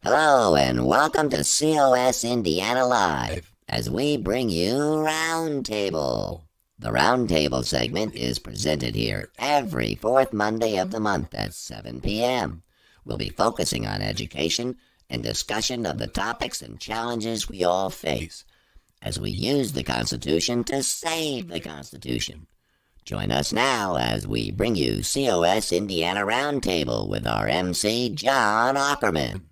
Hello and welcome to COS Indiana Live as we bring you Roundtable. The Roundtable segment is presented here every fourth Monday of the month at 7 p.m. We'll be focusing on education and discussion of the topics and challenges we all face as we use the Constitution to save the Constitution. Join us now as we bring you COS Indiana Roundtable with our MC, John Ackerman.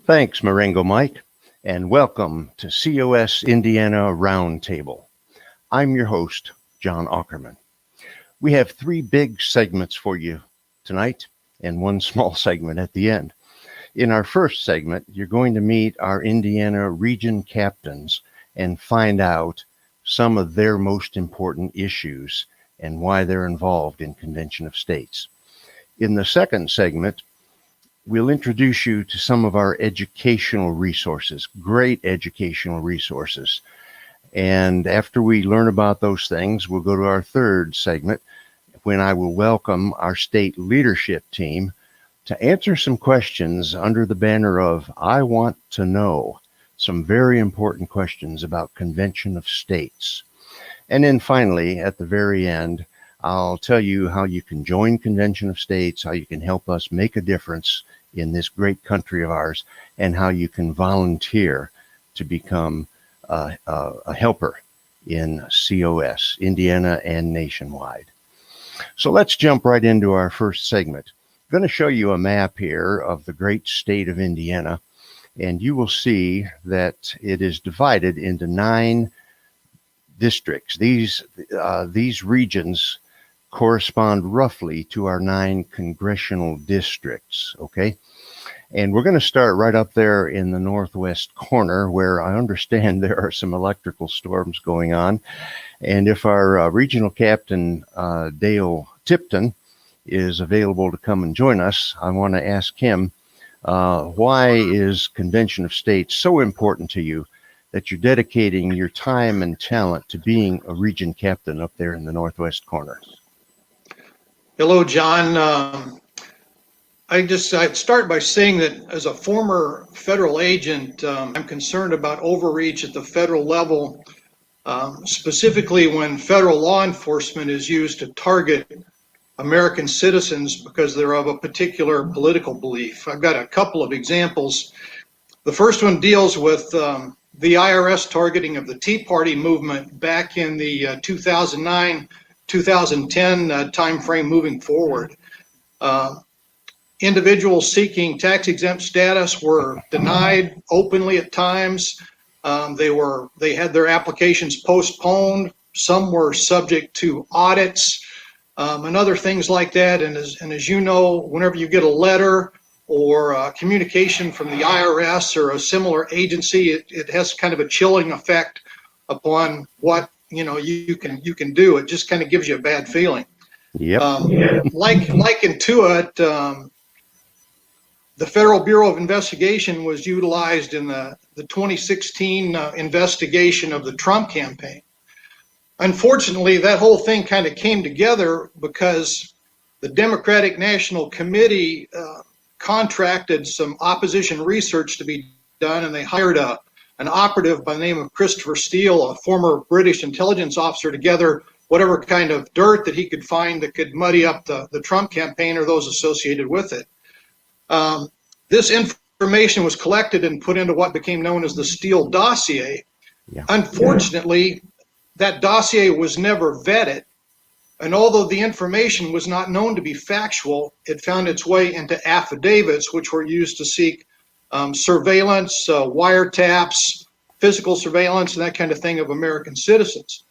Thanks, Marengo Mike, and welcome to COS Indiana Roundtable. I'm your host, John Ackerman. We have three big segments for you tonight and one small segment at the end. In our first segment, you're going to meet our Indiana region captains and find out some of their most important issues and why they're involved in Convention of States. In the second segment, we'll introduce you to some of our educational resources, great educational resources. And after we learn about those things, we'll go to our third segment when I will welcome our state leadership team to answer some questions under the banner of I Want to Know, some very important questions about Convention of States. And then finally, at the very end, I'll tell you how you can join Convention of States, how you can help us make a difference in this great country of ours, and how you can volunteer to become a helper in COS, Indiana and nationwide. So let's jump right into our first segment. I'm going to show you a map here of the great state of Indiana, and you will see that it is divided into 9 districts. These regions correspond roughly to our 9 congressional districts, okay? And we're going to start right up there in the northwest corner where I understand there are some electrical storms going on. And if our regional captain, Dale Tipton, is available to come and join us, I want to ask him, why is Convention of States so important to you that you're dedicating your time and talent to being a region captain up there in the northwest corner? Hello, John. I'd start by saying that as a former federal agent, I'm concerned about overreach at the federal level, specifically when federal law enforcement is used to target American citizens because they're of a particular political belief. I've got a couple of examples. The first one deals with the IRS targeting of the Tea Party movement back in the 2009-2010 timeframe moving forward. Individuals seeking tax-exempt status were denied openly at times. They had their applications postponed. Some were subject to audits and other things like that. And as you know, whenever you get a letter or a communication from the IRS or a similar agency, it has kind of a chilling effect upon what you can do. It just kind of gives you a bad feeling. Yep. Like Intuit, the Federal Bureau of Investigation was utilized in the 2016 investigation of the Trump campaign. Unfortunately, that whole thing kind of came together because the Democratic National Committee contracted some opposition research to be done, and they hired an operative by the name of Christopher Steele, a former British intelligence officer, to gather whatever kind of dirt that he could find that could muddy up the Trump campaign or those associated with it. This information was collected and put into what became known as the Steele dossier. Yeah. Unfortunately, that dossier was never vetted, and although the information was not known to be factual, it found its way into affidavits, which were used to seek surveillance, wiretaps, physical surveillance, and that kind of thing of American citizens.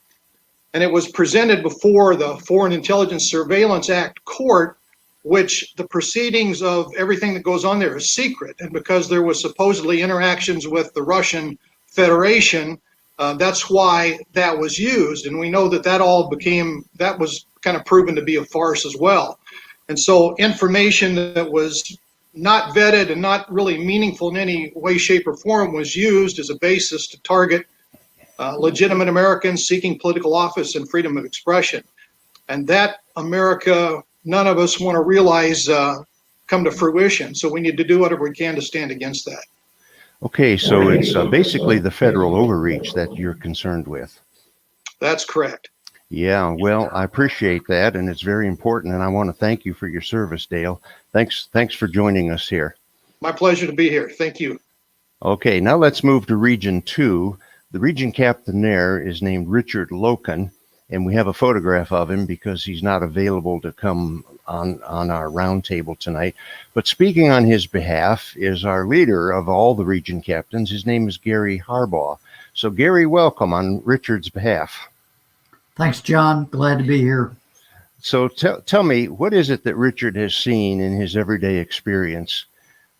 and it was presented before the Foreign Intelligence Surveillance Act court, which the proceedings of everything that goes on there is secret. And because there was supposedly interactions with the Russian Federation, that's why that was used. And we know that that was kind of proven to be a farce as well. And so information that was not vetted and not really meaningful in any way, shape, or form was used as a basis to target legitimate Americans seeking political office and freedom of expression. And that America, none of us want to realize come to fruition. So we need to do whatever we can to stand against that. Okay, so it's basically the federal overreach that you're concerned with. That's correct. Yeah, well, I appreciate that, and it's very important, and I want to thank you for your service, Dale. Thanks for joining us here. My pleasure to be here. Thank you. Okay, now let's move to Region 2. The region captain there is named Richard Lokun, and we have a photograph of him because he's not available to come on our roundtable tonight. But speaking on his behalf is our leader of all the region captains. His name is Gary Harbaugh. So Gary, welcome on Richard's behalf. Thanks, John. Glad to be here. So tell me, what is it that Richard has seen in his everyday experience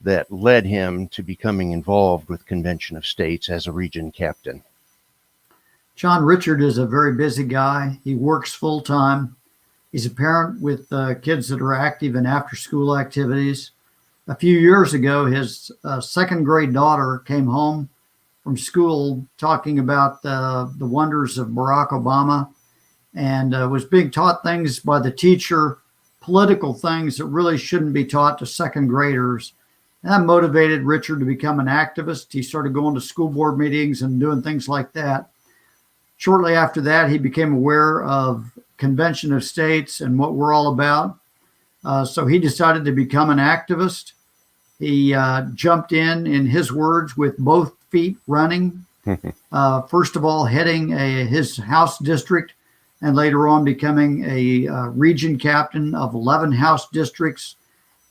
that led him to becoming involved with Convention of States as a region captain? John, Richard is a very busy guy. He works full time. He's a parent with kids that are active in after school activities. A few years ago, his second grade daughter came home from school talking about the wonders of Barack Obama, and was being taught things by the teacher, political things that really shouldn't be taught to second graders. And that motivated Richard to become an activist. He started going to school board meetings and doing things like that. Shortly after that, he became aware of Convention of States and what we're all about. So he decided to become an activist. He jumped in his words, with both feet running. First of all, heading his House district, and later on becoming a region captain of 11 House districts.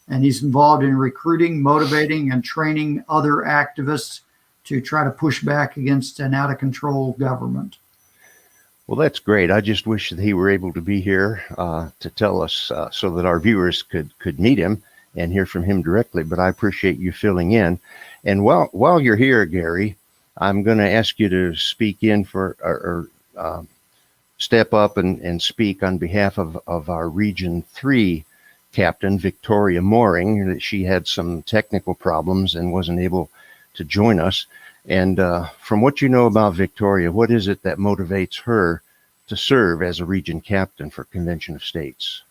And he's involved in recruiting, motivating, and training other activists to try to push back against an out-of-control government. Well, that's great. I just wish that he were able to be here to tell us so that our viewers could meet him and hear from him directly. But I appreciate you filling in. And while you're here, Gary, I'm going to ask you to speak in or step up and speak on behalf of our Region 3 captain, Victoria Mooring. She had some technical problems and wasn't able to join us. And from what you know about Victoria, what is it that motivates her to serve as a region captain for Convention of States?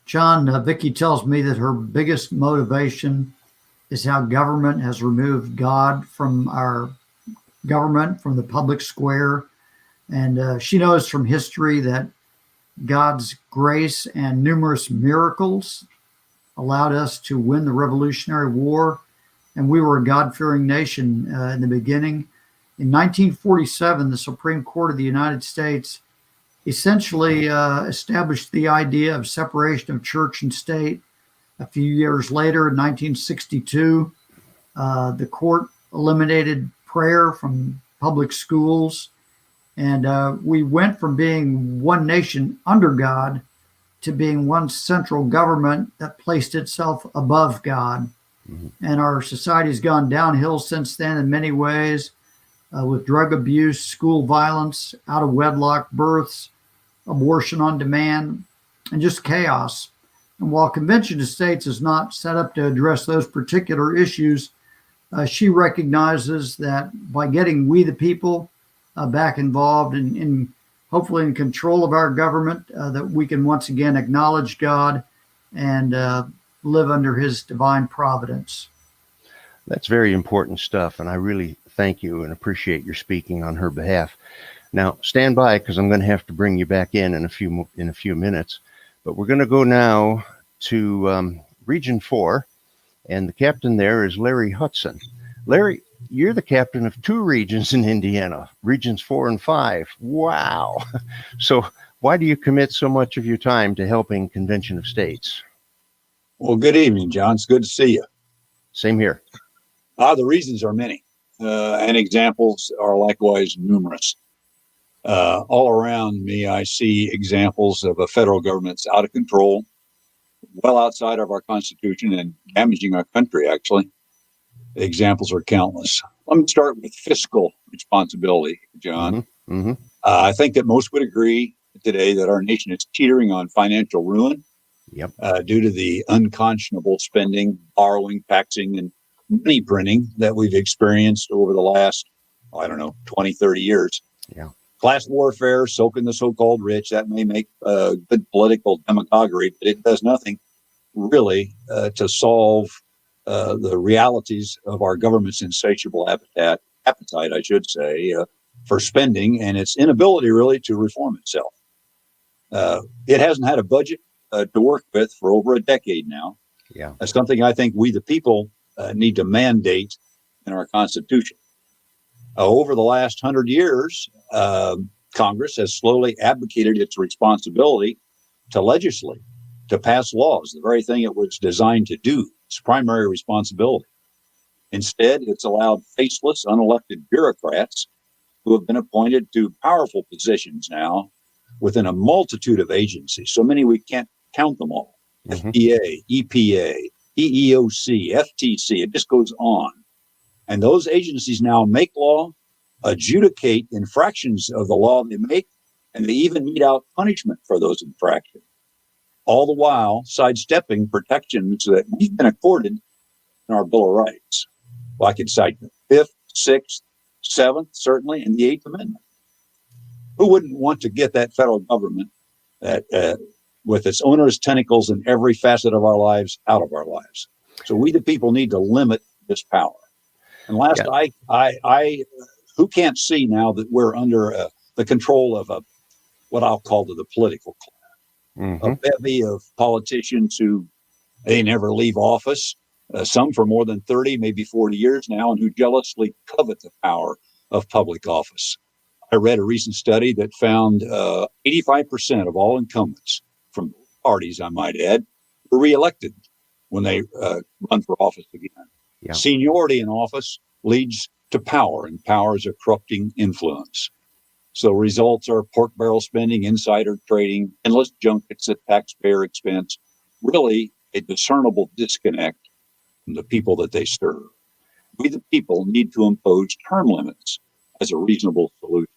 John, Vicki tells me that her biggest motivation is how government has removed God from our government, from the public square. And she knows from history that God's grace and numerous miracles allowed us to win the Revolutionary War. And we were a God-fearing nation in the beginning. In 1947, the Supreme Court of the United States essentially established the idea of separation of church and state. A few years later, in 1962, the court eliminated prayer from public schools. And we went from being one nation under God to being one central government that placed itself above God. And our society has gone downhill since then in many ways, with drug abuse, school violence, out of wedlock births, abortion on demand, and just chaos. And while Convention of States is not set up to address those particular issues, she recognizes that by getting we the people back involved in hopefully in control of our government, that we can once again acknowledge God and live under his divine providence. That's very important stuff, and I really thank you and appreciate your speaking on her behalf. Now, stand by, because I'm going to have to bring you back in a few minutes. But we're going to go now to Region 4, and the captain there is Larry Hutson. Larry, you're the captain of 2 regions in Indiana, Regions 4 and 5. Wow! So why do you commit so much of your time to helping Convention of States? Well, good evening, John. It's good to see you. Same here. The reasons are many, and examples are likewise numerous. All around me, I see examples of a federal government that's out of control, well outside of our Constitution and damaging our country, actually. The examples are countless. Let me start with fiscal responsibility, John. I think that most would agree today that our nation is teetering on financial ruin due to the unconscionable spending, borrowing, taxing, and money printing that we've experienced over the last, 20, 30 years. Class warfare, soaking the so-called rich, that may make good political demagoguery, but it does nothing really to solve the realities of our government's insatiable appetite, I should say, for spending and its inability really to reform itself. It hasn't had a budget to work with for over a decade now. That's something I think we, the people, need to mandate in our Constitution. Over the last 100 years, Congress has slowly abdicated its responsibility to legislate, to pass laws, the very thing it was designed to do, its primary responsibility. Instead, it's allowed faceless, unelected bureaucrats who have been appointed to powerful positions now within a multitude of agencies, so many we can't count them all. FDA, EPA, EEOC, FTC, it just goes on. And those agencies now make law, adjudicate infractions of the law they make, and they even mete out punishment for those infractions, all the while sidestepping protections that we've been accorded in our Bill of Rights. Well, I could cite the 5th, 6th, 7th, certainly, and the 8th Amendment. Who wouldn't want to get that federal government that with its onerous tentacles in every facet of our lives out of our lives? So we, the people, need to limit this power. And last, I who can't see now that we're under the control of what I'll call the political class, a bevy of politicians who they never leave office, some for more than 30, maybe 40 years now, and who jealously covet the power of public office. I read a recent study that found 85% of all incumbents from both parties, I might add, were reelected when they run for office again. Seniority in office leads to power, and power is a corrupting influence. So results are pork barrel spending, insider trading, endless junkets at taxpayer expense, really a discernible disconnect from the people that they serve. We, the people, need to impose term limits as a reasonable solution.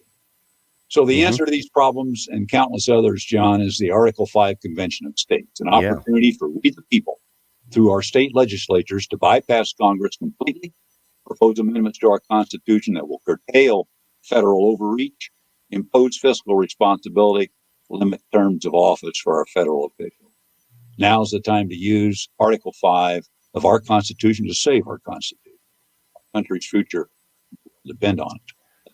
So the answer to these problems and countless others, John, is the Article 5 Convention of States, an opportunity for we, the people, through our state legislatures to bypass Congress completely, propose amendments to our Constitution that will curtail federal overreach, impose fiscal responsibility, limit terms of office for our federal officials. Now's the time to use Article 5 of our Constitution to save our Constitution. Our country's future will depend on it.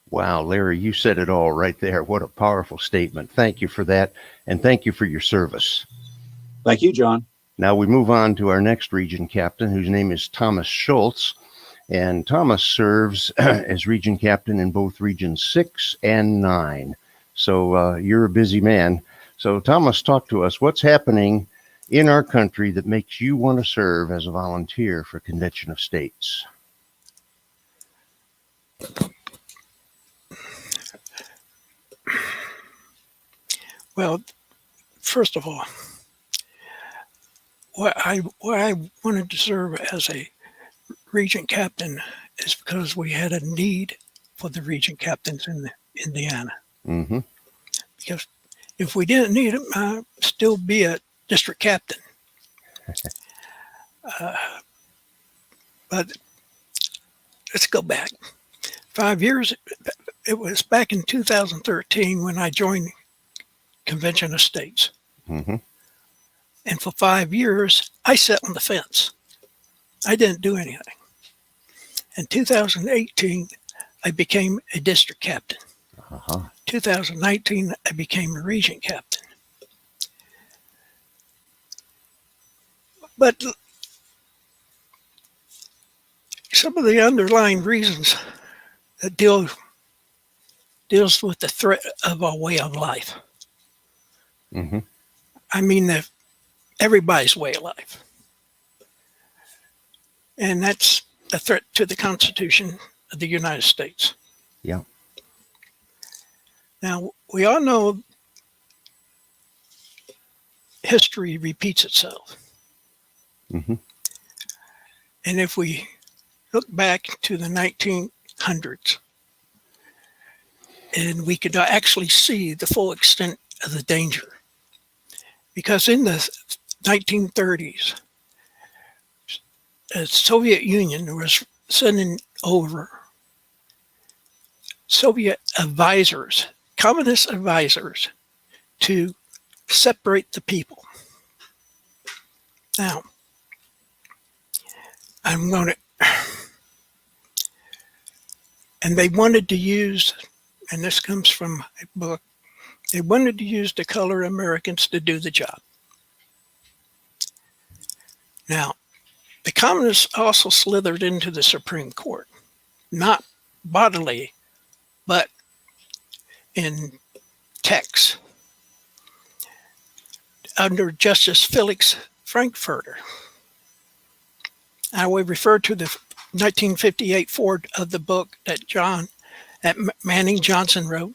Wow, Larry, you said it all right there. What a powerful statement. Thank you for that, and thank you for your service. Thank you, John. Now we move on to our next region captain, whose name is Thomas Shultz. And Thomas serves as region captain in both regions 6 and 9. So you're a busy man. So Thomas, talk to us. What's happening in our country that makes you want to serve as a volunteer for Convention of States? Well, first of all, why I wanted to serve as a region captain is because we had a need for the region captains in Indiana. Because if we didn't need them, I'd still be a district captain. But let's go back 5 years. It was back in 2013 when I joined Convention of States. And for 5 years, I sat on the fence. I didn't do anything. In 2018, I became a district captain. 2019, I became a region captain. But some of the underlying reasons that deals with the threat of our way of life. I mean, everybody's way of life. And that's a threat to the Constitution of the United States. Now, we all know history repeats itself. Mm-hmm. And if we look back to the 1900s, and we could actually see the full extent of the danger. Because in the 1930s, the Soviet Union was sending over Soviet advisors, communist advisors, to separate the people. Now, I'm going to, and they wanted to use, and this comes from a book, they wanted to use the colored Americans to do the job. Now, the communists also slithered into the Supreme Court, not bodily, but in text, under Justice Felix Frankfurter. I will refer to the 1958 foreword of the book that Manning Johnson wrote,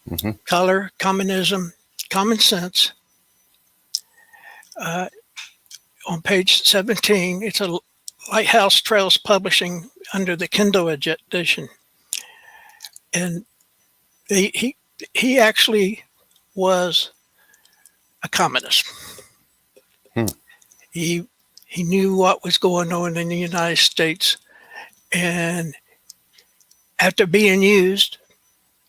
Mm-hmm. Color, Communism, Common Sense. On page 17, it's a Lighthouse Trails Publishing under the Kindle edition. And he actually was a communist. He knew what was going on in the United States, and after being used,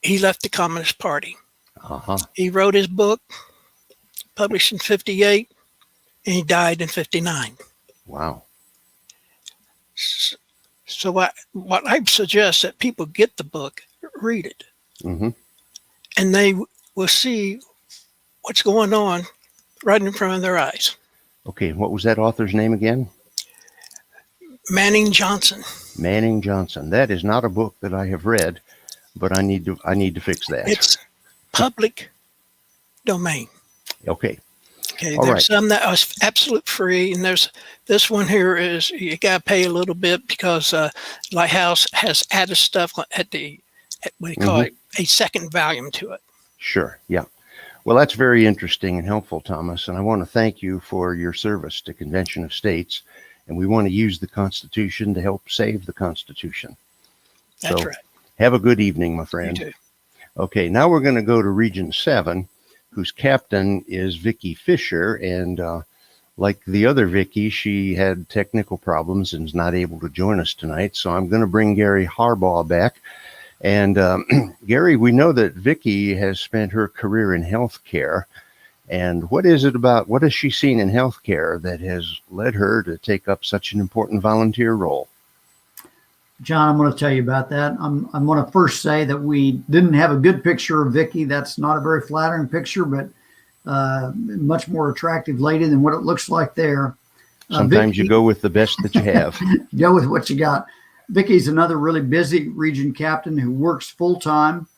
he left the Communist Party. Uh-huh. He wrote his book, published in 58, and he died in 59. Wow. So what I suggest that people get the book, read it, Mm-hmm. and they will see what's going on right in front of their eyes. Okay, what was that author's name again? Manning Johnson. Manning Johnson. That is not a book that I have read, but I need to fix that. It's public domain. Okay. Okay, All there's right. some that was absolute free, and there's this one here is you got to pay a little bit because Lighthouse has added stuff at what do you call it, a second volume to it. Sure. Yeah. Well, that's very interesting and helpful, Thomas, and I want to thank you for your service to Convention of States, and we want to use the Constitution to help save the Constitution. That's So, right. Have a good evening, my friend. You too. Okay, now we're going to go to Region 7, whose captain is Vicki Fisher, and like the other Vicki, she had technical problems and is not able to join us tonight, so I'm going to bring Gary Harbaugh back. And Gary, we know that Vicki has spent her career in healthcare, and what has she seen in healthcare that has led her to take up such an important volunteer role? John, I'm going to tell you about that. I'm going to first say that we didn't have a good picture of Vicki. That's not a very flattering picture, but much more attractive lady than what it looks like there. Sometimes Vicki, you go with the best that you have. go with what you got. Vicki's another really busy region captain who works full-time.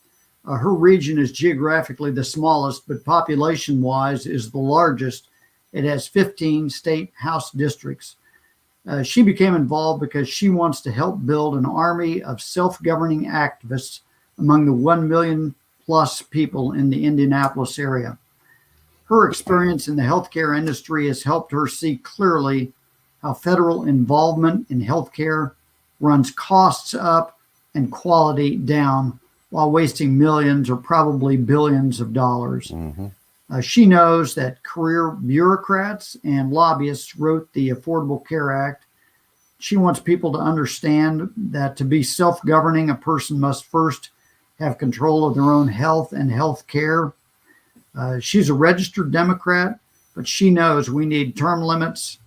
Her region is geographically the smallest, but population-wise is the largest. It has 15 state house districts. She became involved because she wants to help build an army of self-governing activists among the 1 million plus people in the Indianapolis area. Her experience in the healthcare industry has helped her see clearly how federal involvement in healthcare runs costs up and quality down while wasting millions or probably billions of dollars. Mm-hmm. She knows that career bureaucrats and lobbyists wrote the Affordable Care Act. She wants people to understand that to be self-governing, a person must first have control of their own health and health care. She's a registered Democrat, but she knows we need term limits,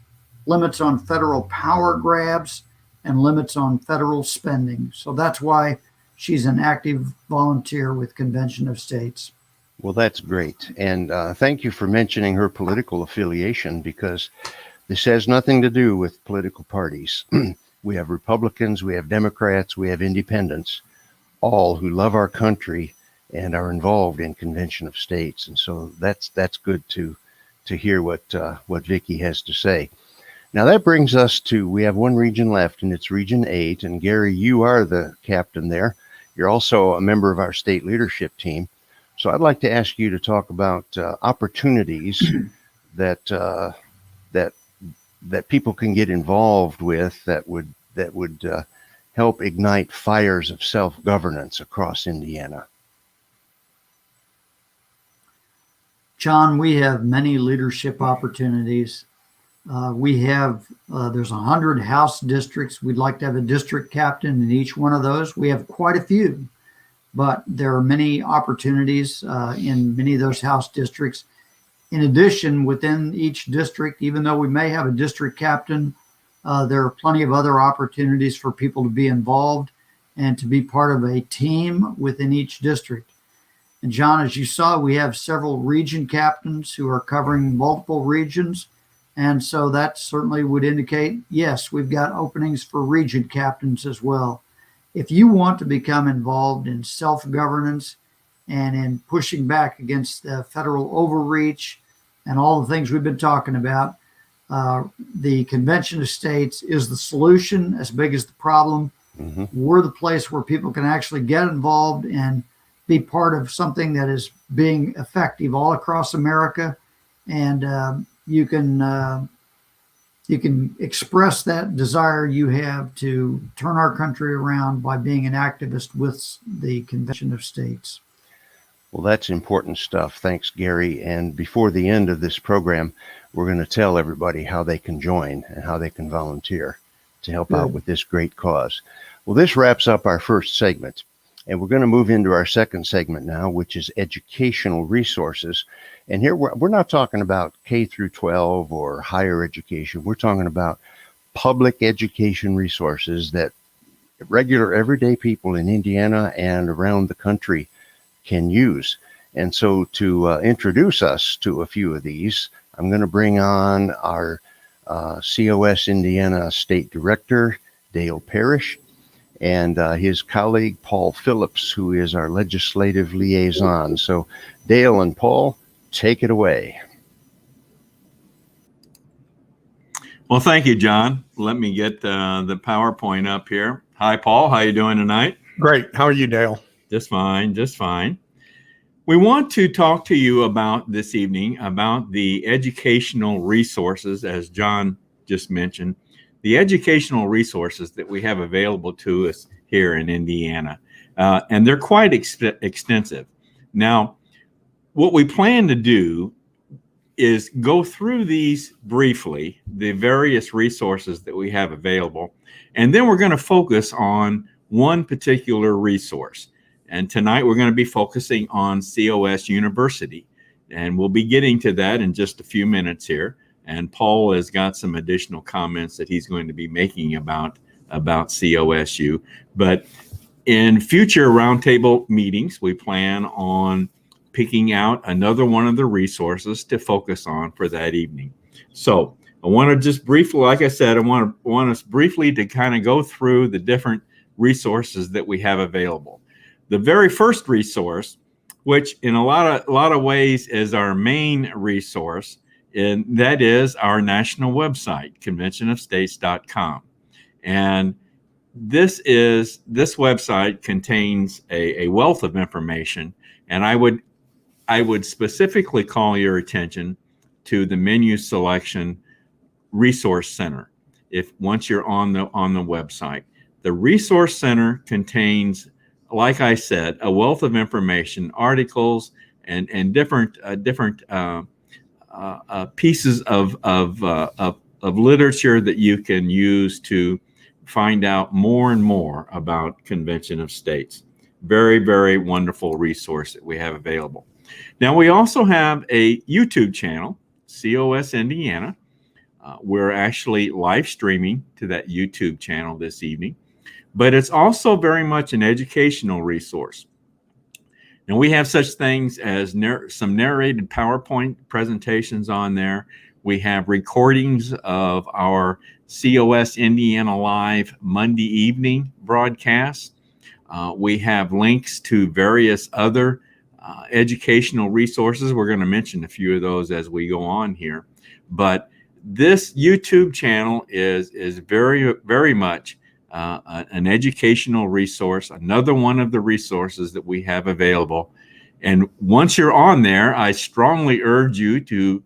limits on federal power grabs, and limits on federal spending. So that's why she's an active volunteer with Convention of States. Well, that's great. And thank you for mentioning her political affiliation, because this has nothing to do with political parties. We have Republicans, we have Democrats, we have independents, all who love our country and are involved in Convention of States. And so that's good to hear what Vicki has to say. Now that brings us to, we have one region left, and it's Region 8. And Gary, you are the captain there. You're also a member of our state leadership team. So I'd like to ask you to talk about opportunities that that people can get involved with that would help ignite fires of self-governance across Indiana. John, we have many leadership opportunities. There's 100 House districts. We'd like to have a district captain in each one of those. We have quite a few, but there are many opportunities in many of those House districts. In addition, within each district, even though we may have a district captain, there are plenty of other opportunities for people to be involved and to be part of a team within each district. And John, as you saw, we have several region captains who are covering multiple regions. And so that certainly would indicate, yes, we've got openings for region captains as well. If you want to become involved in self-governance and in pushing back against the federal overreach and all the things we've been talking about, the Convention of States is the solution as big as the problem. Mm-hmm. We're the place where people can actually get involved and be part of something that is being effective all across America. And you can express that desire you have to turn our country around by being an activist with the Convention of States. Well, that's important stuff. Thanks, Gary. And before the end of this program, we're going to tell everybody how they can join and how they can volunteer to help out with this great cause. Well, this wraps up our first segment, and we're going to move into our second segment now, which is educational resources. And here we're not talking about K through 12 or higher education. We're talking about public education resources that regular everyday people in Indiana and around the country can use. And so to introduce us to a few of these, I'm going to bring on our COS Indiana State Director, Dale Parrish, and his colleague, Paul Phillips, who is our legislative liaison. So Dale and Paul, take it away. Well, thank you, John. Let me get the PowerPoint up here. Hi, Paul. How you doing tonight? Great. How are you, Dale? Just fine, just fine. We want to talk to you about this evening about the educational resources, as John just mentioned, the educational resources that we have available to us here in Indiana. And they're quite extensive. Now, what we plan to do is go through these briefly, the various resources that we have available, and then we're going to focus on one particular resource. And tonight we're going to be focusing on COS University, and we'll be getting to that in just a few minutes here. And Paul has got some additional comments that he's going to be making about COSU. But in future roundtable meetings, we plan on picking out another one of the resources to focus on for that evening. So I want to just briefly, like I said, I want us briefly to kind of go through the different resources that we have available. The very first resource, which in a lot of ways is our main resource, and that is our national website, conventionofstates.com. And this website contains a wealth of information, and I would specifically call your attention to the menu selection resource center. If once you're on the website, the resource center contains, like I said, a wealth of information, articles, and different pieces of literature that you can use to find out more and more about Convention of States. Very, very wonderful resource that we have available. Now, we also have a YouTube channel, COS Indiana. We're actually live streaming to that YouTube channel this evening, but it's also very much an educational resource. And we have such things as some narrated PowerPoint presentations on there. We have recordings of our COS Indiana Live Monday evening broadcasts. We have links to various other educational resources. We're going to mention a few of those as we go on here. But this YouTube channel is very, very much an educational resource, another one of the resources that we have available. And once you're on there, I strongly urge you to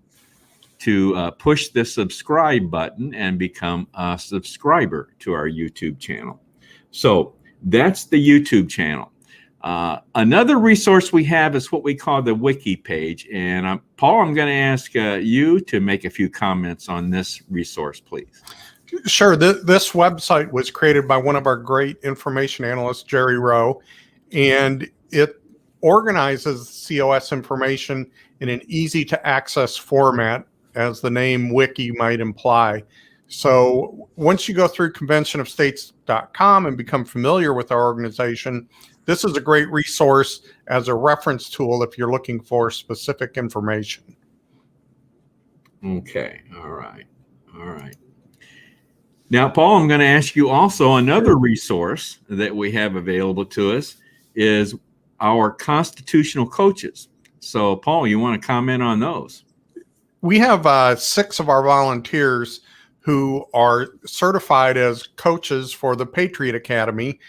push the subscribe button and become a subscriber to our YouTube channel. So that's the YouTube channel. Another resource we have is what we call the Wiki page. And Paul, I'm going to ask you to make a few comments on this resource, please. Sure. This website was created by one of our great information analysts, Jerry Rowe, and it organizes COS information in an easy to access format, as the name Wiki might imply. So once you go through conventionofstates.com and become familiar with our organization, this is a great resource as a reference tool if you're looking for specific information. Okay. All right. Now, Paul, I'm going to ask you also another resource that we have available to us is our constitutional coaches. So, Paul, you want to comment on those? We have 6 of our volunteers who are certified as coaches for the Patriot Academy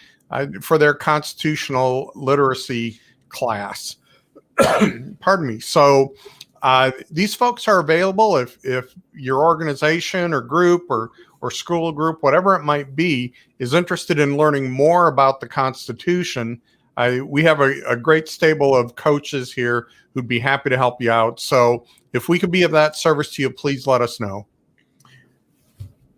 for their constitutional literacy class. Pardon me. So these folks are available if your organization or group or school group, whatever it might be, is interested in learning more about the Constitution. We have a great stable of coaches here who'd be happy to help you out. So if we could be of that service to you, please let us know.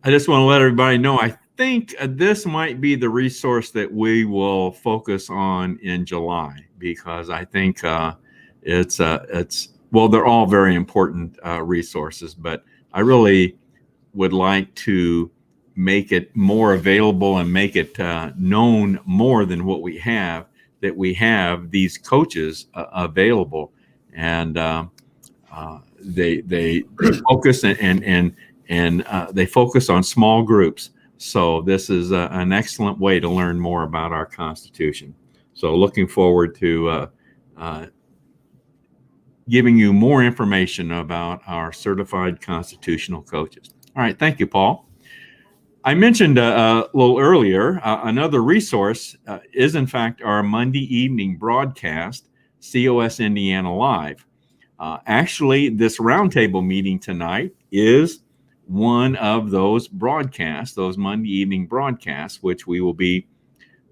I just want to let everybody know, I think this might be the resource that we will focus on in July, because I think it's well, they're all very important resources, but I really would like to make it more available and make it known more than what we have, that we have these coaches available, and they focus and they focus on small groups. So this is an excellent way to learn more about our Constitution. So looking forward to giving you more information about our certified constitutional coaches. All right, thank you, Paul. I mentioned a little earlier, another resource is in fact our Monday evening broadcast, COS Indiana Live. Actually, this roundtable meeting tonight is one of those broadcasts, those Monday evening broadcasts, which we will be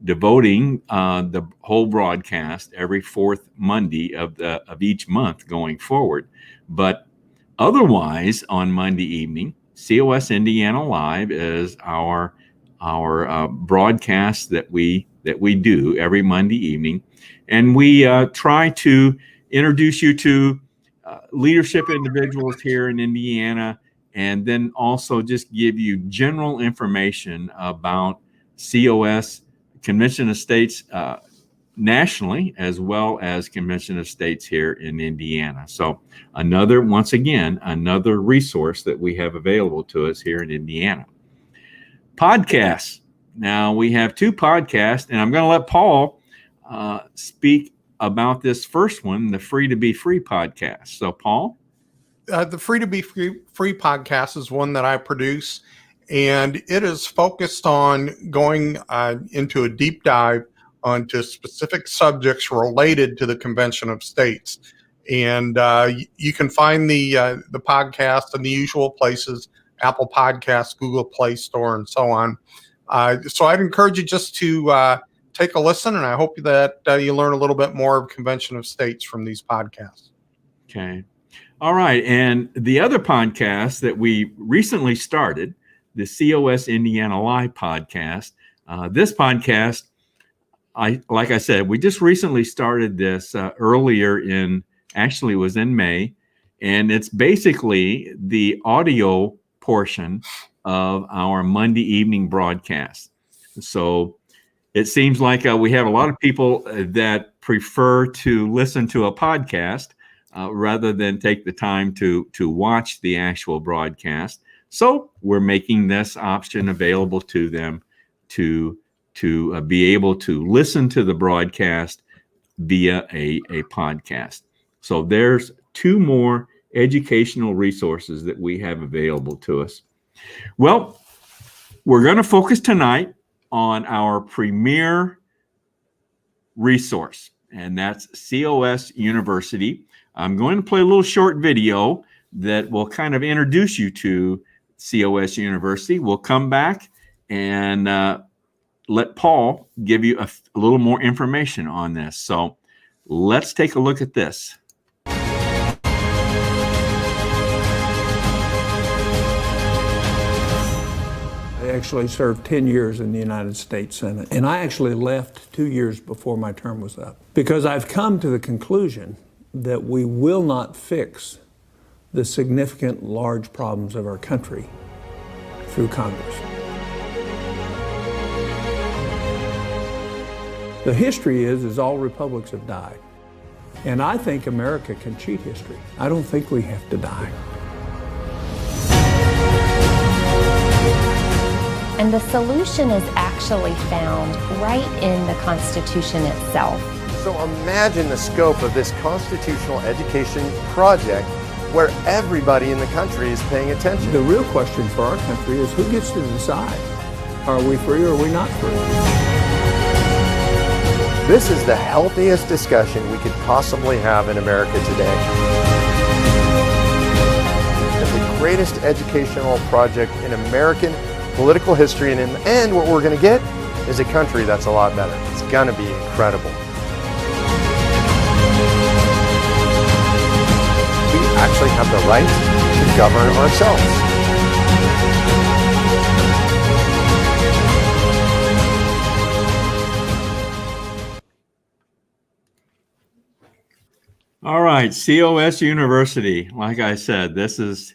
devoting the whole broadcast every 4th Monday of each month going forward. But otherwise, on Monday evening, COS Indiana Live is our broadcast that we do every Monday evening, and we try to introduce you to leadership individuals here in Indiana, and then also just give you general information about COS, Convention of States nationally, as well as Convention of States here in Indiana. So once again, another resource that we have available to us here in Indiana. Podcasts. Now we have 2 podcasts, and I'm going to let Paul speak about this first one, the Free to Be Free podcast. So, Paul? The Free to Be Free podcast is one that I produce, and it is focused on going into a deep dive onto specific subjects related to the Convention of States. And you can find the podcast in the usual places, Apple Podcasts, Google Play Store, and so on. So I'd encourage you just to take a listen, and I hope that you learn a little bit more of Convention of States from these podcasts. Okay. All right. And the other podcast that we recently started, the COS Indiana Live podcast, this podcast, like I said, we just recently started this earlier actually it was in May, and it's basically the audio portion of our Monday evening broadcast. So it seems like we have a lot of people that prefer to listen to a podcast rather than take the time to watch the actual broadcast. So we're making this option available to them to be able to listen to the broadcast via a podcast. So there's 2 more educational resources that we have available to us. Well, we're going to focus tonight on our premier resource, and that's COS University. I'm going to play a little short video that will kind of introduce you to COS University. We'll come back and let Paul give you a little more information on this. So let's take a look at this. I actually served 10 years in the United States Senate, and I actually left 2 years before my term was up because I've come to the conclusion that we will not fix the significant large problems of our country through Congress. The history is all republics have died. And I think America can cheat history. I don't think we have to die. And the solution is actually found right in the Constitution itself. So imagine the scope of this constitutional education project where everybody in the country is paying attention. The real question for our country is who gets to decide? Are we free or are we not free? This is the healthiest discussion we could possibly have in America today. The greatest educational project in American political history, and in the end, what we're going to get is a country that's a lot better. It's going to be incredible. We actually have the right to govern ourselves. All right, COS University. Like I said, this is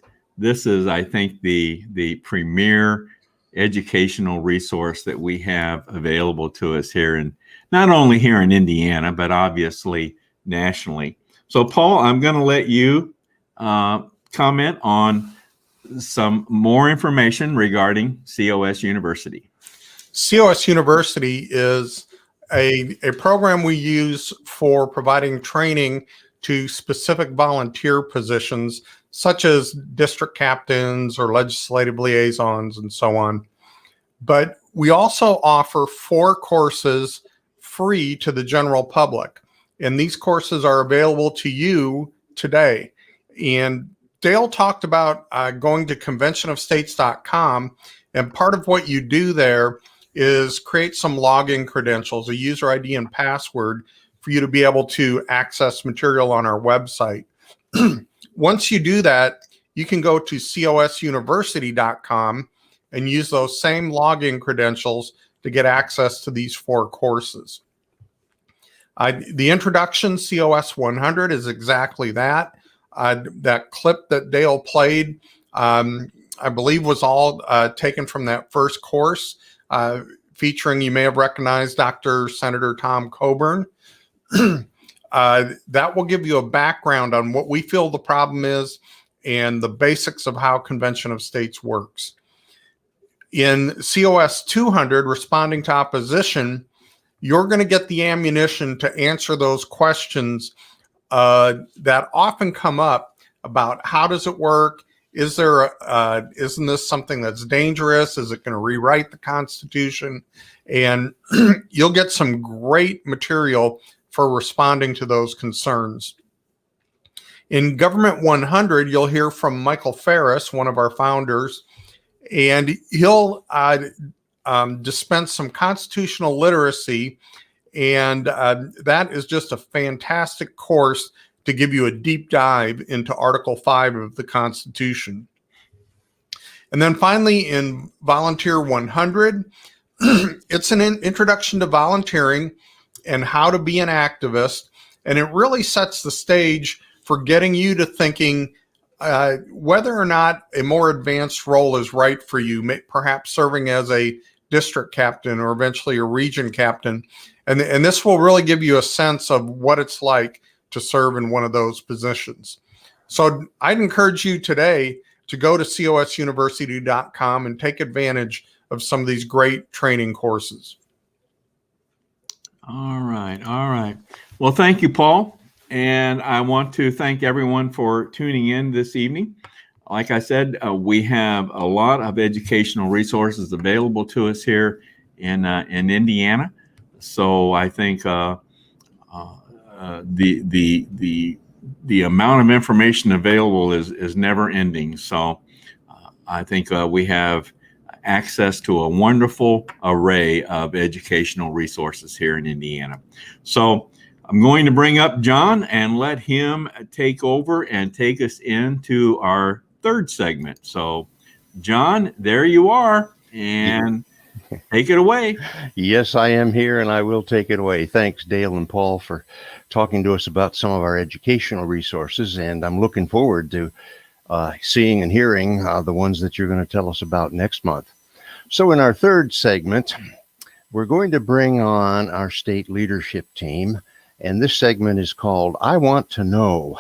I think the premier educational resource that we have available to us here, and not only here in Indiana, but obviously nationally. So, Paul, I'm going to let you comment on some more information regarding COS University. COS University is a program we use for providing training to specific volunteer positions, such as district captains or legislative liaisons and so on. But we also offer 4 courses free to the general public. And these courses are available to you today. And Dale talked about going to conventionofstates.com. And part of what you do there is create some login credentials, a user ID and password for you to be able to access material on our website. Once you do that, you can go to cosuniversity.com and use those same login credentials to get access to these 4 courses. The introduction, COS 100, is exactly that. That clip that Dale played, I believe, was all taken from that first course, featuring, you may have recognized, Dr. Senator Tom Coburn. That will give you a background on what we feel the problem is and the basics of how Convention of States works. In COS 200, Responding to Opposition, you're going to get the ammunition to answer those questions that often come up about how does it work? Is there isn't this something that's dangerous? Is it going to rewrite the Constitution? And you'll get some great material for responding to those concerns. In Government 100, you'll hear from Michael Ferris, one of our founders, and he'll dispense some constitutional literacy, and that is just a fantastic course to give you a deep dive into Article 5 of the Constitution. And then finally, in Volunteer 100, it's an introduction to volunteering and how to be an activist. And it really sets the stage for getting you to thinking whether or not a more advanced role is right for you, perhaps serving as a district captain or eventually a region captain. And this will really give you a sense of what it's like to serve in one of those positions. So I'd encourage you today to go to cosuniversity.com and take advantage of some of these great training courses. All right. Well, thank you, Paul. And I want to thank everyone for tuning in this evening. Like I said, we have a lot of educational resources available to us here in Indiana. So I think the amount of information available is never ending. So I think we have access to a wonderful array of educational resources here in Indiana. So I'm going to bring up John and let him take over and take us into our third segment. So John, there you are, and take it away. Yes, I am here, and I will take it away. Thanks, Dale and Paul, for talking to us about some of our educational resources, and I'm looking forward to seeing and hearing the ones that you're going to tell us about next month. So in our third segment, we're going to bring on our state leadership team, and this segment is called I Want to Know,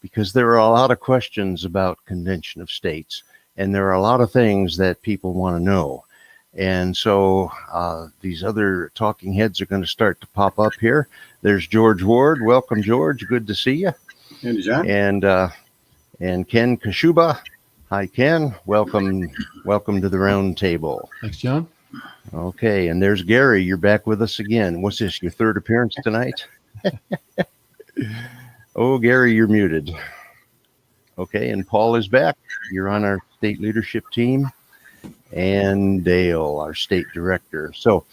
because there are a lot of questions about Convention of States, and there are a lot of things that people want to know. And so these other talking heads are going to start to pop up here. There's George Ward. Welcome, George. Good to see you. Hey, John. And Ken Kashuba. Hi, Ken. Welcome to the round table. Thanks, John. Okay, and there's Gary. You're back with us again. What's this, your third appearance tonight? Oh, Gary, you're muted. Okay, and Paul is back. You're on our state leadership team. And Dale, our state director. So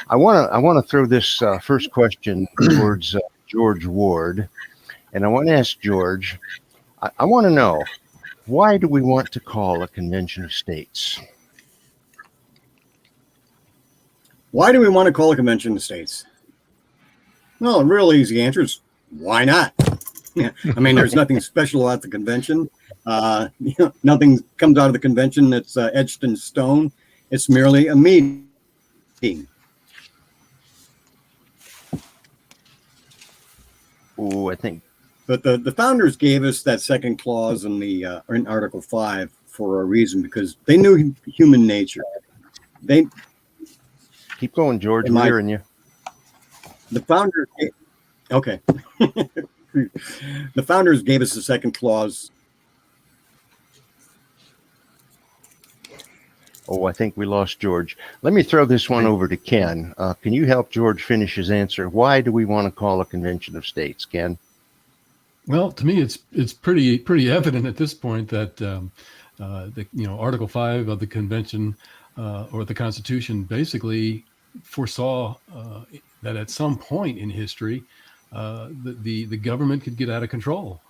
I want to throw this first question towards George Ward. And I want to ask George, I want to know, why do we want to call a convention of states? Why do we want to call a convention of states? Well, a real easy answer is why not? I mean, there's nothing special about the convention. Nothing comes out of the convention that's etched in stone. It's merely a meeting. Oh, I think. But the founders gave us that second clause in in Article 5 for a reason, because they knew human nature. They keep going, George. I'm hearing you. The founders. Okay. The founders gave us the second clause. Oh, I think we lost George. Let me throw this one over to Ken. Can you help George finish his answer? Why do we want to call a convention of states, Ken? Well, to me, it's pretty evident at this point that Article 5 of the convention or the Constitution basically foresaw that at some point in history the government could get out of control.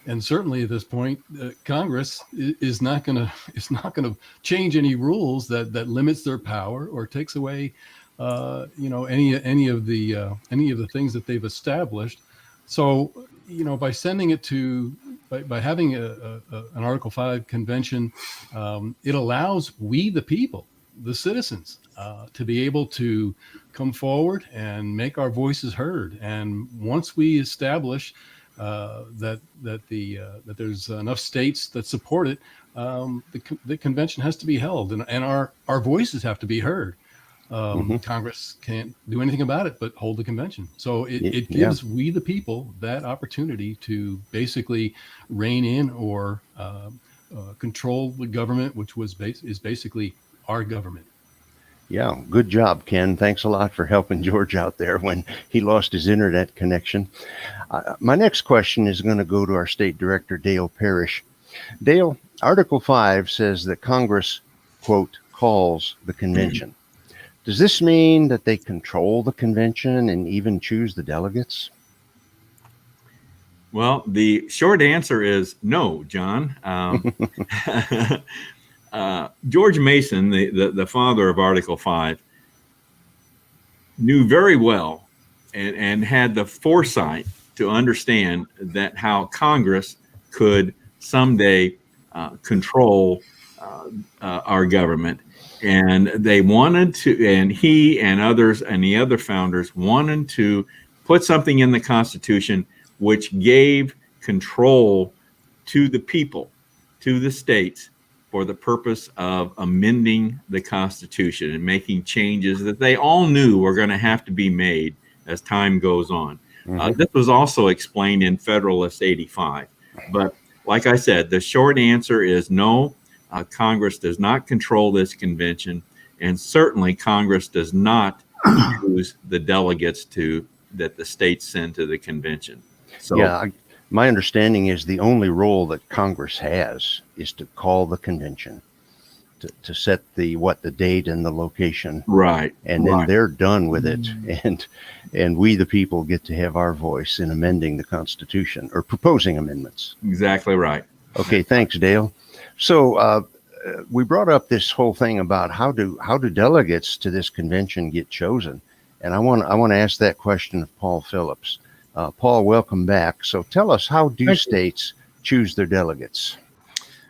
And certainly at this point, Congress is not going to change any rules that limits their power or takes away, any of the things that they've established. So, by sending it by having an Article 5 convention, it allows we the people, the citizens, to be able to come forward and make our voices heard. And once we establish that there's enough states that support it, the convention has to be held, and our voices have to be heard. Congress can't do anything about it but hold the convention. So it gives we the people that opportunity to basically rein in or control the government, which is basically our government. Yeah, good job, Ken. Thanks a lot for helping George out there when he lost his internet connection. My next question is going to go to our state director, Dale Parrish. Dale, Article 5 says that Congress, quote, calls the convention. Does this mean that they control the convention and even choose the delegates? Well, the short answer is no, John. George Mason, the father of Article 5, knew very well and had the foresight to understand that how Congress could someday control our government. And they wanted to, and he and others and the other founders wanted to put something in the Constitution which gave control to the people, to the states, for the purpose of amending the Constitution and making changes that they all knew were going to have to be made as time goes on. This was also explained in Federalist 85. But like I said, the short answer is no. Congress does not control this convention. And certainly Congress does not choose the delegates that the states send to the convention. So Yeah, my understanding is the only role that Congress has is to call the convention, to set the date and the location. Right. And then they're done with it. And we, the people, get to have our voice in amending the Constitution or proposing amendments. Exactly right. Okay, thanks, Dale. So we brought up this whole thing about how do delegates to this convention get chosen, and I want to ask that question of Paul Phillips. Paul, welcome back. So tell us, how do states choose their delegates?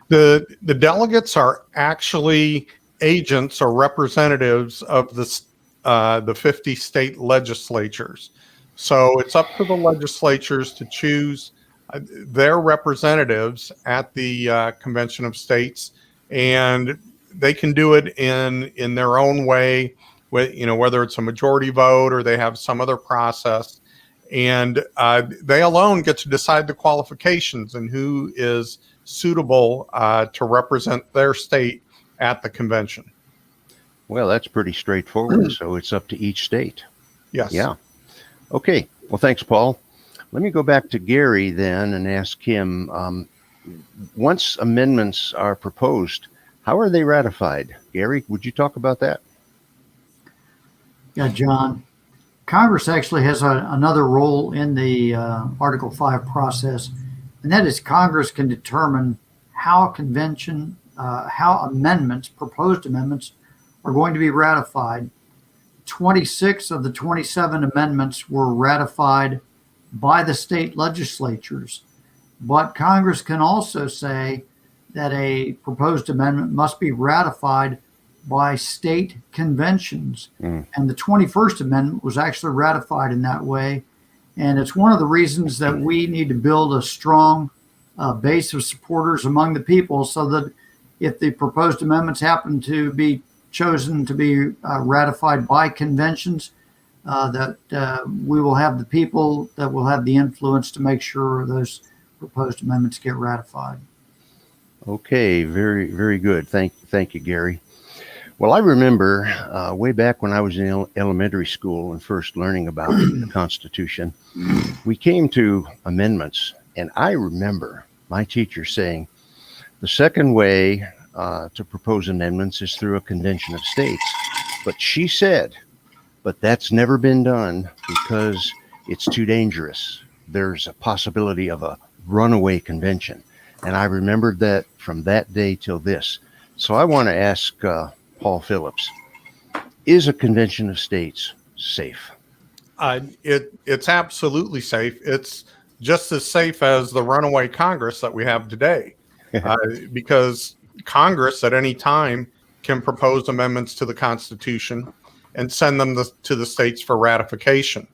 The delegates are actually agents or representatives of the 50 state legislatures. So it's up to the legislatures to choose their representatives at the Convention of States, and they can do it in their own way, whether it's a majority vote or they have some other process. And they alone get to decide the qualifications and who is suitable to represent their state at the convention. Well, that's pretty straightforward. So it's up to each state. Yes. Yeah. Okay. Well, thanks, Paul. Let me go back to Gary then and ask him, once amendments are proposed, how are they ratified? Gary, would you talk about that? Yeah, John. Congress actually has another role in the Article 5 process, and that is Congress can determine how proposed amendments are going to be ratified. 26 of the 27 amendments were ratified by the state legislatures, but Congress can also say that a proposed amendment must be ratified by state conventions. And the 21st Amendment was actually ratified in that way. And it's one of the reasons that we need to build a strong base of supporters among the people, so that if the proposed amendments happen to be chosen to be ratified by conventions, that we will have the people that will have the influence to make sure those proposed amendments get ratified. Okay, very, very good. Thank you, Gary. Well, I remember way back when I was in elementary school and first learning about the Constitution, we came to amendments, and I remember my teacher saying, the second way to propose amendments is through a convention of states. But she said, but that's never been done because it's too dangerous. There's a possibility of a runaway convention. And I remembered that from that day till this. So I want to ask Paul Phillips, is a convention of states safe? It's absolutely safe. It's just as safe as the runaway Congress that we have today, because Congress at any time can propose amendments to the Constitution and send them to the states for ratification.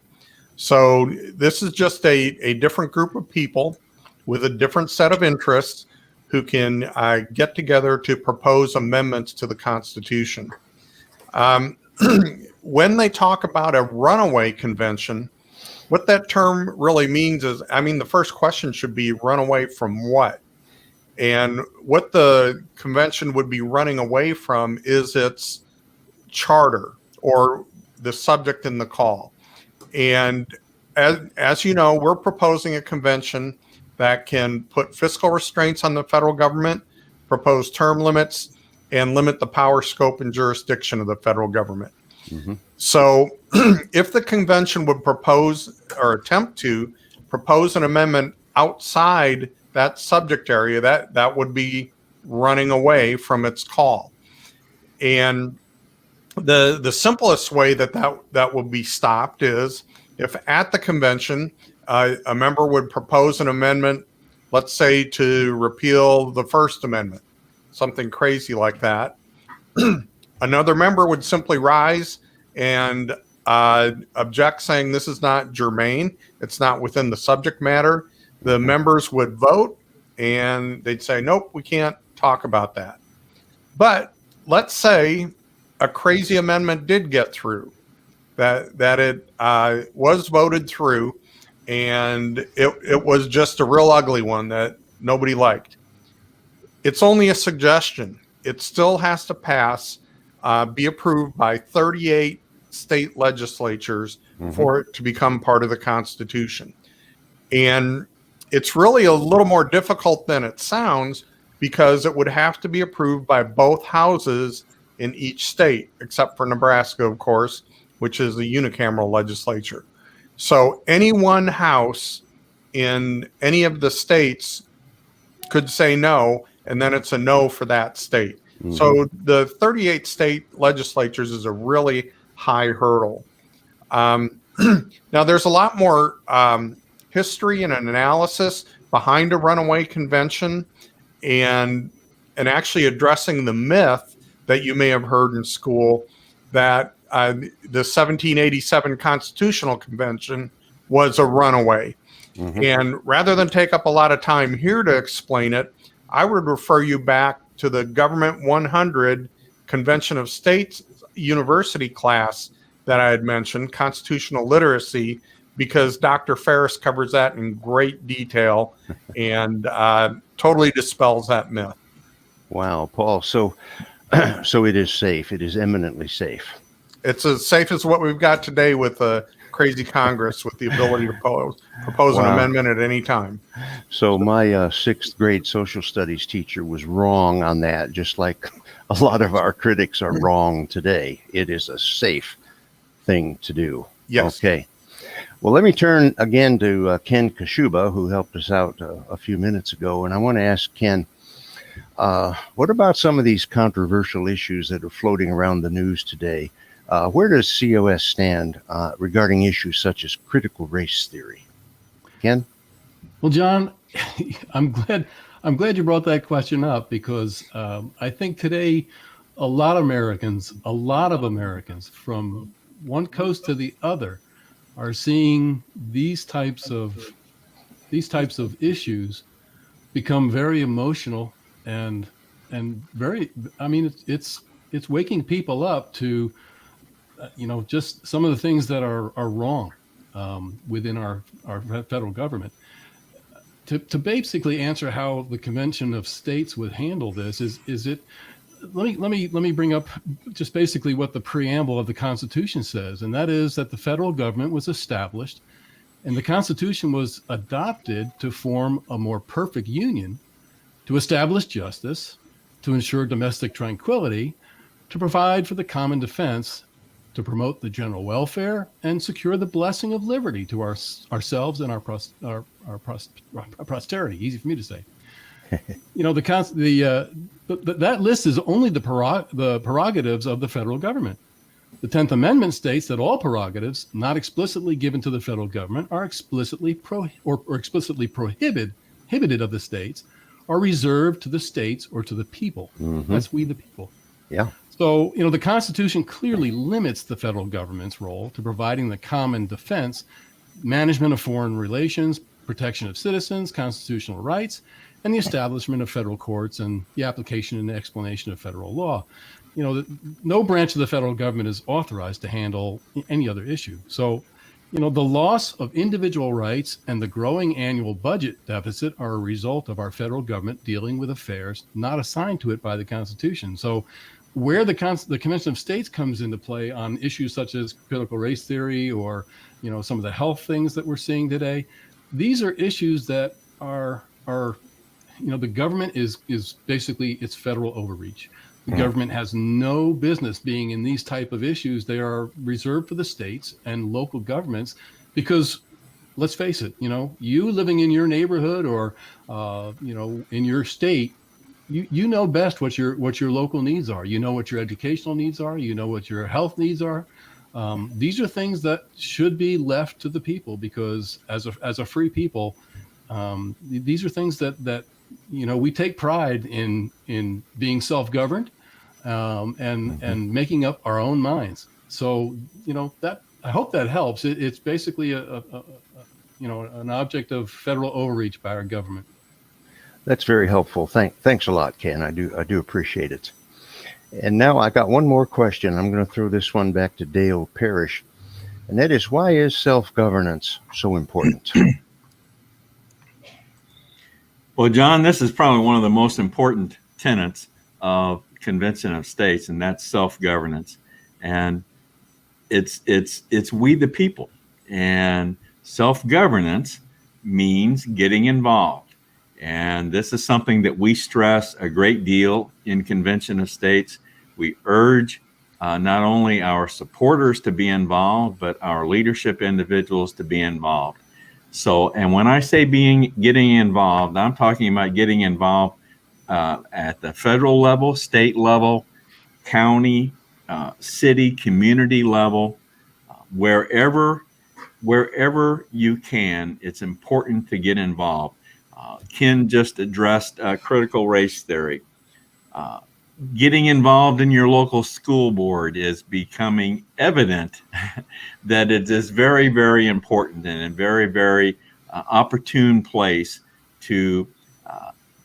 So this is just a different group of people with a different set of interests who can get together to propose amendments to the Constitution. When they talk about a runaway convention, what that term really means is, the first question should be runaway from what? And what the convention would be running away from is its charter or the subject in the call. And as you know, we're proposing a convention that can put fiscal restraints on the federal government, propose term limits, and limit the power, scope, and jurisdiction of the federal government. Mm-hmm. So if the convention would propose or attempt to propose an amendment outside that subject area, that would be running away from its call. And the simplest way that will be stopped is if at the convention a member would propose an amendment, let's say to repeal the First Amendment, something crazy like that. Another member would simply rise and object, saying this is not germane, it's not within the subject matter. The members would vote and they'd say, nope, we can't talk about that. But let's say a crazy amendment did get through, that it was voted through, and it was just a real ugly one that nobody liked. It's only a suggestion. It still has to pass be approved by 38 state legislatures for it to become part of the Constitution. And it's really a little more difficult than it sounds, because it would have to be approved by both houses in each state, except for Nebraska, of course, which is a unicameral legislature. So any one house in any of the states could say no, and then it's a no for that state. So the 38 state legislatures is a really high hurdle. Now, there's a lot more history and analysis behind a runaway convention, and actually addressing the myth that you may have heard in school that the 1787 Constitutional Convention was a runaway. And rather than take up a lot of time here to explain it, I would refer you back to the Government 100 Convention of States University class that I had mentioned, Constitutional Literacy, because Dr. Ferris covers that in great detail and totally dispels that myth. Wow, Paul. So it is safe. It is eminently safe. It's as safe as what we've got today with a crazy Congress with the ability to propose an amendment at any time. So my sixth grade social studies teacher was wrong on that, just like a lot of our critics are wrong today. It is a safe thing to do. Yes. Okay. Well, let me turn again to Ken Kashuba, who helped us out a few minutes ago. And I want to ask Ken, what about some of these controversial issues that are floating around the news today? Where does COS stand regarding issues such as critical race theory? Ken? Well, John, I'm glad you brought that question up, because I think today a lot of Americans from one coast to the other are seeing these types of issues become very emotional and very, I mean, it's waking people up to just some of the things that are wrong within our federal government. To basically answer how the Convention of States would handle this let me bring up just basically what the preamble of the Constitution says, and that is that the federal government was established and the Constitution was adopted to form a more perfect union, to establish justice, to ensure domestic tranquility, to provide for the common defense, to promote the general welfare, and secure the blessing of liberty to ourselves and our posterity. Easy for me to say. That list is only the prerogatives of the federal government. The 10th Amendment states that all prerogatives not explicitly given to the federal government are explicitly prohibited of the states, are reserved to the states or to the people. That's we the people. Yeah. So, the Constitution clearly limits the federal government's role to providing the common defense, management of foreign relations, protection of citizens, constitutional rights, and the establishment of federal courts and the application and explanation of federal law. No branch of the federal government is authorized to handle any other issue. So, the loss of individual rights and the growing annual budget deficit are a result of our federal government dealing with affairs not assigned to it by the Constitution. So, where the Convention of States comes into play on issues such as critical race theory or, some of the health things that we're seeing today, these are issues that are the government is basically, it's federal overreach. The government has no business being in these type of issues. They are reserved for the states and local governments because, let's face it, you living in your neighborhood or, in your state, you know best what your local needs are. You know what your educational needs are. You know what your health needs are. These are things that should be left to the people because as a free people, these are things that we take pride in being self-governed and making up our own minds. So that I hope that helps. It's basically an object of federal overreach by our government. That's very helpful. Thanks a lot, Ken. I do appreciate it. And now I got one more question. I'm going to throw this one back to Dale Parrish, and that is, why is self-governance so important? Well, John, this is probably one of the most important tenets of Convention of States, and that's self-governance. And it's we the people. And self-governance means getting involved. And this is something that we stress a great deal in Convention of States. We urge not only our supporters to be involved, but our leadership individuals to be involved. So, and when I say getting involved, I'm talking about getting involved at the federal level, state level, county, city, community level, wherever you can. It's important to get involved. Ken just addressed critical race theory. Getting involved in your local school board is becoming evident that it is very, very important and a very, very opportune place to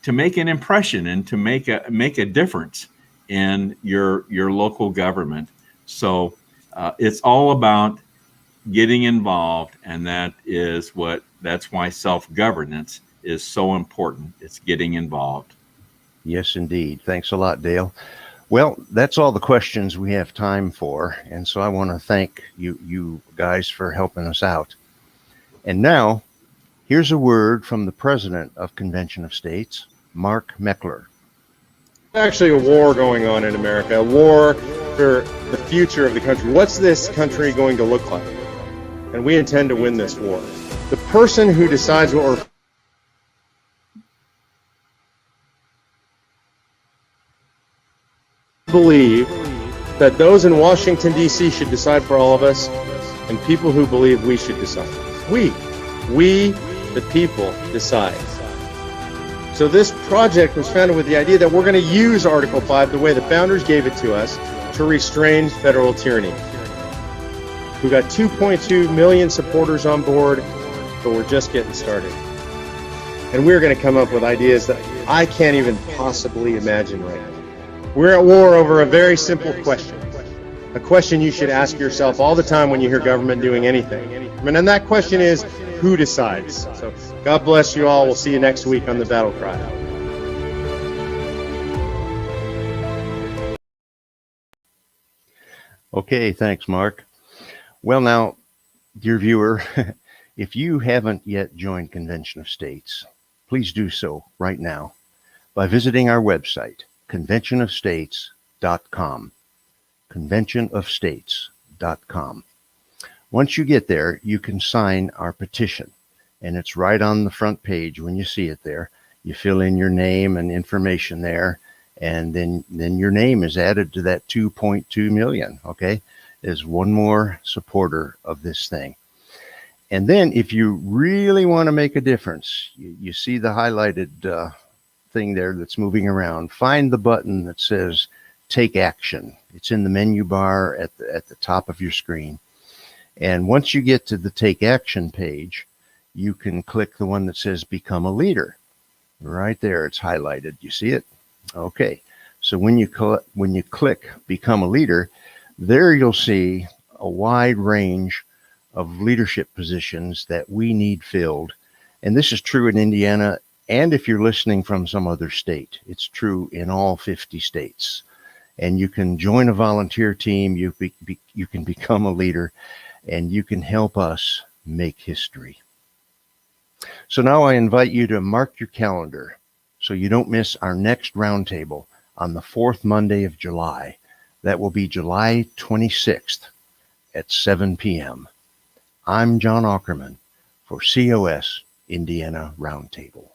make an impression and to make a difference in your local government. So it's all about getting involved, and that's why self-governance is so important. It's getting involved. Yes, indeed. Thanks a lot, Dale. Well, that's all the questions we have time for. And so I want to thank you guys for helping us out. And now, here's a word from the president of Convention of States, Mark Meckler. Actually, a war going on in America, a war for the future of the country. What's this country going to look like? And we intend to win this war. The person who decides what we're believe that those in Washington, D.C. should decide for all of us, and people who believe we should decide. We, the people, decide. So this project was founded with the idea that we're going to use Article 5 the way the founders gave it to us to restrain federal tyranny. We've got 2.2 million supporters on board, but we're just getting started. And we're going to come up with ideas that I can't even possibly imagine right now. We're at war over a very simple question. A question you should ask yourself all the time when you hear government doing anything. And that question is, who decides? So God bless you all. We'll see you next week on the Battle Cry. Okay, thanks, Mark. Well, now, dear viewer, if you haven't yet joined Convention of States, please do so right now by visiting our website, conventionofstates.com. conventionofstates.com. Once you get there, you can sign our petition, and it's right on the front page when you see it there. You fill in your name and information there, and then your name is added to that 2.2 million, okay? There's one more supporter of this thing. And then if you really want to make a difference, you see the highlighted thing there that's moving around. Find the button that says Take Action. It's in the menu bar at the top of your screen. And once you get to the Take Action page, you can click the one that says Become a Leader. Right there, it's highlighted. You see it? Okay. So when you click Become a Leader, there you'll see a wide range of leadership positions that we need filled. And this is true in Indiana, and if you're listening from some other state, it's true in all 50 states. And you can join a volunteer team, you can become a leader, and you can help us make history. So now I invite you to mark your calendar so you don't miss our next roundtable on the 4th Monday of July. That will be July 26th at 7 p.m. I'm John Ackerman for COS Indiana Roundtable.